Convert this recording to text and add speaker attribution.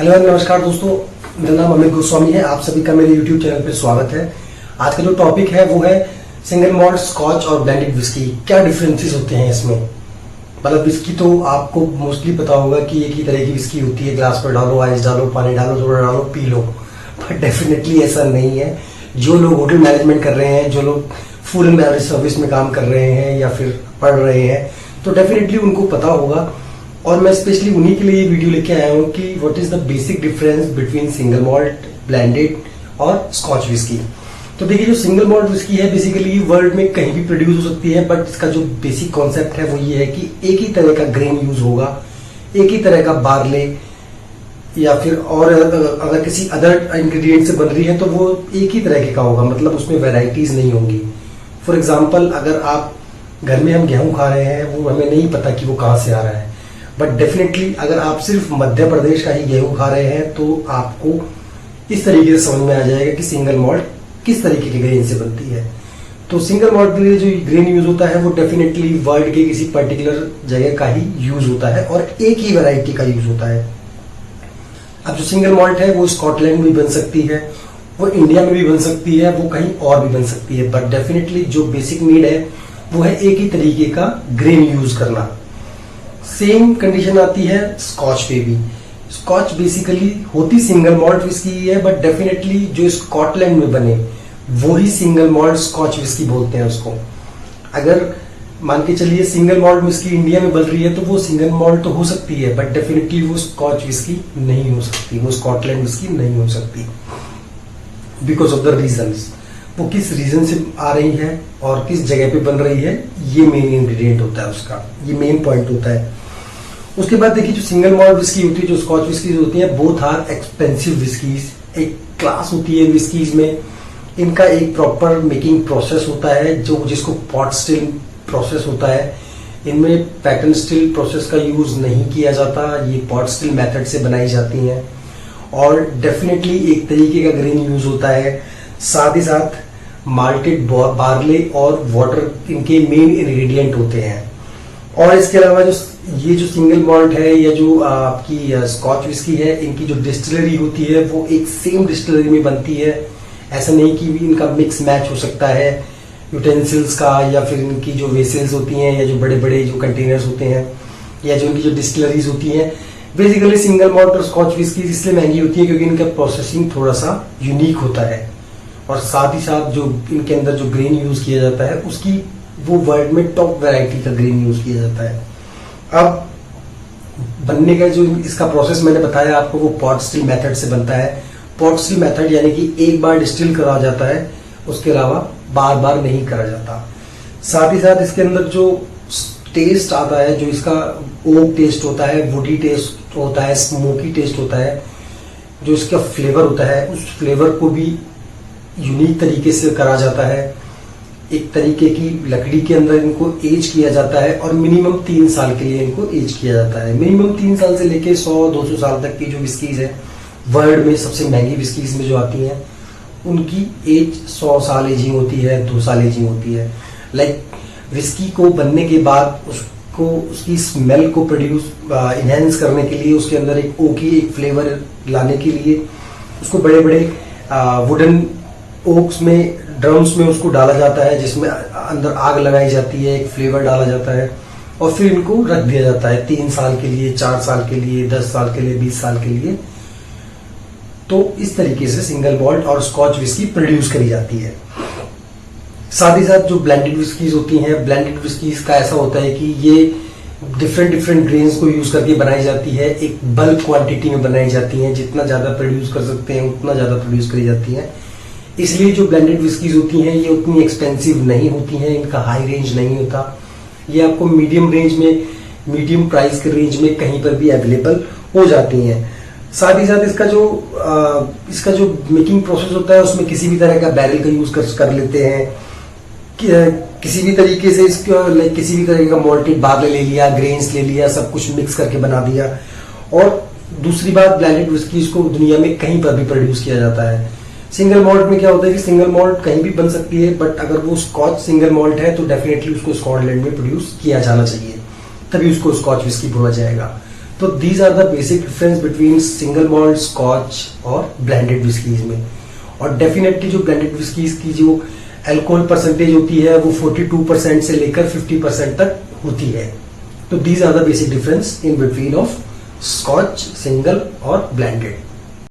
Speaker 1: Hello नमस्कार दोस्तों, मेरा नाम अमित गोस्वामी है। आप सभी का मेरे YouTube चैनल पे स्वागत है। आज का जो टॉपिक है वो है सिंगल मॉल्ट स्कॉच और ब्लेंडेड विस्की। क्या डिफरेंसेस होते हैं इसमें। मतलब विस्की तो आपको मोस्टली पता होगा कि एक ही तरह की विस्की होती है, ग्लास पर डालो, आइस डालो, पानी डालो, थोड़ा डालो, पी लो। बट डेफिनेटली ऐसा नहीं है। जो लोग होटल मैनेजमेंट कर रहे हैं, जो लोग फूड एंड बेवरेज सर्विस में काम कर रहे हैं या फिर पढ़ रहे हैं, तो डेफिनेटली उनको पता होगा। और मैं स्पेशली उन्हीं के लिए वीडियो लेके आया हूँ कि what is the basic difference between single malt, blended और स्कॉच विस्की। तो देखिए, जो सिंगल मॉल्ट विस्की है बेसिकली वर्ल्ड में कहीं भी प्रोड्यूस हो सकती है, बट इसका जो बेसिक कॉन्सेप्ट है वो ये है कि एक ही तरह का ग्रेन यूज होगा, एक ही तरह का बार्ले या फिर और अगर किसी अदर इंग्रेडिएंट से बन रही है तो वो एक ही तरह का होगा, मतलब उसमें वेराइटीज नहीं होंगी। फॉर एग्जाम्पल, अगर आप घर में हम गेहूं खा रहे हैं, वो हमें नहीं पता कि वो कहाँ से आ रहा है, बट डेफिनेटली अगर आप सिर्फ मध्य प्रदेश का ही गेहूं खा रहे हैं तो आपको इस तरीके से समझ में आ जाएगा कि सिंगल मॉल्ट किस तरीके के ग्रेन से बनती है। तो सिंगल मॉल्ट के लिए जो ग्रेन यूज होता है वो डेफिनेटली वर्ल्ड के किसी पर्टिकुलर जगह का ही यूज होता है और एक ही वैरायटी का यूज होता है। अब जो सिंगल मॉल्ट है वो स्कॉटलैंड में भी बन सकती है, वो इंडिया में भी बन सकती है, वो कहीं और भी बन सकती है, बट डेफिनेटली जो बेसिक नीड है वो है एक ही तरीके का ग्रेन यूज करना। सेम कंडीशन आती है स्कॉच पे भी। स्कॉच बेसिकली होती सिंगल मॉल्ट विस्की है, बट डेफिनेटली जो स्कॉटलैंड में बने वो ही सिंगल मॉल्ट स्कॉच विस्की बोलते हैं उसको। अगर मान के चलिए सिंगल मॉल्ट विस्की इंडिया में बन रही है तो वो सिंगल मॉल्ट तो हो सकती है, बट डेफिनेटली वो स्कॉच विस्की नहीं हो सकती, वो स्कॉटलैंड विस्की नहीं हो सकती, बिकॉज ऑफ द रीजंस। वो किस रीजन से आ रही है और किस जगह पे बन रही है, ये मेन इंग्रेडिएंट होता है उसका, ये मेन पॉइंट होता है। उसके बाद देखिए, जो सिंगल मॉल्ट विस्की होती है, जो स्कॉच विस्कीज होती है, बोथ आर एक्सपेंसिव विस्कीज। एक क्लास होती है विस्कीज में, इनका एक प्रॉपर मेकिंग प्रोसेस होता है जो जिसको पॉट स्टिल प्रोसेस होता है। इनमें पैटर्न स्टिल प्रोसेस का यूज नहीं किया जाता, ये पॉट स्टिल मेथड से बनाई जाती हैं और डेफिनेटली एक तरीके का ग्रेन यूज होता है। साथ ही साथ माल्टेड बार्ले और वाटर इनके मेन इंग्रेडिएंट होते हैं। और इसके अलावा ये जो सिंगल मॉल्ट है या जो आपकी स्कॉच विस्की है, इनकी जो डिस्टिलरी होती है वो एक सेम डिस्टिलरी में बनती है। ऐसा नहीं कि इनका मिक्स मैच हो सकता है यूटेंसिल्स का, या फिर इनकी जो वेसल्स होती हैं या जो बड़े बड़े जो कंटेनर्स होते हैं या जो इनकी जो डिस्टिलरीज होती हैं। बेसिकली सिंगल मॉल्ट और स्कॉच विस्की इसलिए महंगी होती है क्योंकि इनका प्रोसेसिंग थोड़ा सा यूनिक होता है और साथ ही साथ जो इनके अंदर जो ग्रेन यूज किया जाता है उसकी वो वर्ल्ड में टॉप वैरायटी का ग्रेन यूज किया जाता है। अब बनने का जो इसका प्रोसेस मैंने बताया आपको, वो पॉट स्टिल मेथड से बनता है। पॉट स्टिल मेथड यानी कि एक बार डिस्टिल करा जाता है, उसके अलावा बार बार नहीं करा जाता। साथ ही साथ इसके अंदर जो टेस्ट आता है, जो इसका ओक टेस्ट होता है, वुडी टेस्ट होता है, स्मोकी टेस्ट होता है, जो इसका फ्लेवर होता है, उस फ्लेवर को भी यूनिक तरीके से करा जाता है। एक तरीके की लकड़ी के अंदर इनको एज किया जाता है और मिनिमम 3 साल के लिए इनको एज किया जाता है। मिनिमम 3 साल से लेके 100-200 साल तक की जो विस्कीज है वर्ल्ड में सबसे महंगी विस्कीज में जो आती हैं, उनकी एज 100 साल एजिंग होती है, 2 साल एजिंग होती है। लाइक विस्की को बनने के बाद उसको उसकी स्मेल को प्रोड्यूस इनहेंस करने के लिए, उसके अंदर एक ओकी एक फ्लेवर लाने के लिए उसको बड़े बड़े वुडन ओक्स में, ड्रम्स में उसको डाला जाता है, जिसमें अंदर आग लगाई जाती है, एक फ्लेवर डाला जाता है और फिर इनको रख दिया जाता है 3 साल के लिए, 4 साल के लिए, 10 साल के लिए, 20 साल के लिए। तो इस तरीके से सिंगल मॉल्ट और स्कॉच विस्की प्रोड्यूस करी जाती है। साथ ही साथ जो ब्लेंडेड विस्कीज होती हैं, ब्लेंडेड विस्कीज का ऐसा होता है कि ये डिफरेंट ग्रेन्स को यूज करके बनाई जाती है, एक बल्क क्वांटिटी में बनाई जाती हैं। जितना ज्यादा प्रोड्यूस कर सकते हैं उतना ज्यादा प्रोड्यूस करी जाती है। इसलिए जो ब्लेंडेड विस्कीज होती हैं ये उतनी एक्सपेंसिव नहीं होती हैं, इनका हाई रेंज नहीं होता। ये आपको मीडियम रेंज में, मीडियम प्राइस के रेंज में कहीं पर भी अवेलेबल हो जाती हैं। साथ ही साथ इसका जो मेकिंग प्रोसेस होता है उसमें किसी भी तरह का बैरल का यूज कर लेते हैं। किसी भी तरीके से इसका किसी भी तरीके का मॉल्टेड बार्ले ले लिया, ग्रेन्स ले लिया, सब कुछ मिक्स करके बना दिया। और दूसरी बात, ब्लेंडेड विस्कीज को दुनिया में कहीं पर भी प्रोड्यूस किया जाता है। सिंगल मॉल्ट में क्या होता है कि सिंगल मॉल्ट कहीं भी बन सकती है, बट अगर वो स्कॉच सिंगल मॉल्ट है तो डेफिनेटली उसको स्कॉटलैंड में प्रोड्यूस किया जाना चाहिए, तभी उसको स्कॉच विस्की बोला जाएगा। तो these are the basic difference between single malt scotch और ब्लेंडेड विस्कीज में। और डेफिनेटली जो ब्लेंडेड विस्कीज की जो अल्कोहल परसेंटेज होती है वो 42% से लेकर 50% तक होती है। तो these are the basic difference in between of scotch, single और ब्लेंडेड।